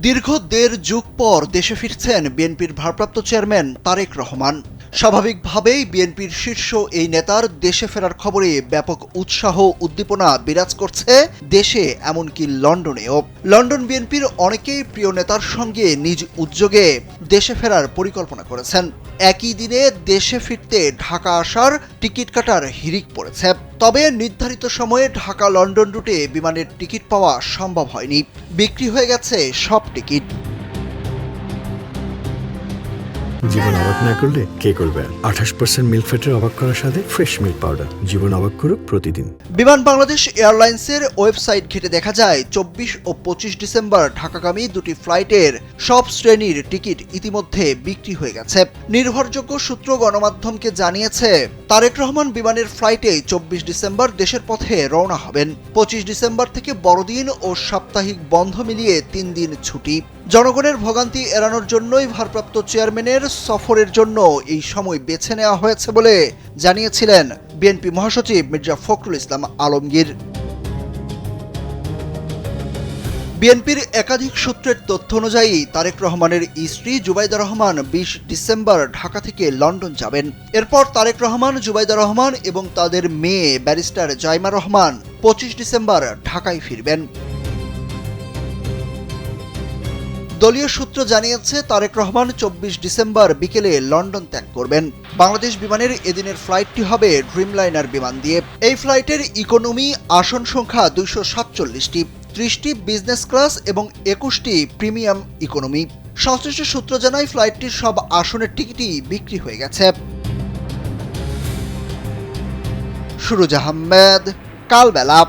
দীর্ঘ দেড় যুগ পর দেশে ফিরছেন বিএনপির ভারপ্রাপ্ত চেয়ারম্যান তারেক রহমান। স্বাভাবিকভাবেই বিএনপির শীর্ষ এই নেতার দেশে ফেরার খবরে ব্যাপক উৎসাহ উদ্দীপনা বিরাজ করছে দেশে, এমনকি লন্ডনেও। লন্ডন বিএনপির অনেকেই প্রিয় নেতার সঙ্গে নিজ উদ্যোগে দেশে ফেরার পরিকল্পনা করেছেন। একই দিনে দেশে ফিরতে ঢাকা আসার টিকিট কাটার হিড়িক পড়েছে। তবে নির্ধারিত সময়ে ঢাকা লন্ডন রুটে বিমানের টিকিট পাওয়া সম্ভব হয়নি। বিক্রি হয়ে গেছে সব টিকিট। জীবন অবাক না করলে কে করবে? 28% মিল্ক ফ্যাটের অবাক করার সাথে ফ্রেশ মিল্ক পাউডার। জীবন অবাক করুক প্রতিদিন। বিমান বাংলাদেশ এয়ারলাইন্সের ওয়েবসাইট ঘেঁটে দেখা যায় 24 ও 25 ডিসেম্বর ঢাকাগামী দুটি ফ্লাইটের সব শ্রেণীর টিকিট ইতিমধ্যে বিক্রি হয়ে গেছে। নির্ভরযোগ্য সূত্র গণমাধ্যমকে জানিয়েছে, তারেক রহমান বিমানের ফ্লাইটে 24 ডিসেম্বর দেশের পথে রওনা হবেন। 25 ডিসেম্বর থেকে বড়দিন ও সাপ্তাহিক বন্ধ মিলিয়ে 3 দিন ছুটি। জনগণের ভোগান্তি এড়ানোর জন্যই ভারপ্রাপ্ত চেয়ারম্যানের সফরের জন্য এই সময় বেছে নেওয়া হয়েছে বলে জানিয়েছিলেন বিএনপি মহাসচিব মির্জা ফখরুল ইসলাম আলমগীর। বিএনপির একাধিক সূত্রের তথ্য অনুযায়ী তারেক রহমানের স্ত্রী জুবাইদা রহমান 20 ডিসেম্বর ঢাকা থেকে লন্ডন যাবেন। এরপর তারেক রহমান, জুবাইদা রহমান এবং তাদের মেয়ে ব্যারিস্টার জাইমা রহমান 25 ডিসেম্বর ঢাকায় ফিরবেন। দলীয় সূত্র জানিয়েছে, তারেক রহমান 24 ডিসেম্বর বিকেলে লন্ডন ত্যাগ করবেন। বাংলাদেশ বিমানের এদিনের ফ্লাইটটি হবে ড্রিমলাইনার বিমান দিয়ে। এই ফ্লাইটের ইকোনমি আসন সংখ্যা 247টি, 30টি বিজনেস ক্লাস এবং 21টি প্রিমিয়াম ইকোনমি। সংশ্লিষ্ট সূত্র জানায়, ফ্লাইটটির সব আসনের টিকিটই বিক্রি হয়ে গেছে। সুরুজ আহমেদ, কালবেলা।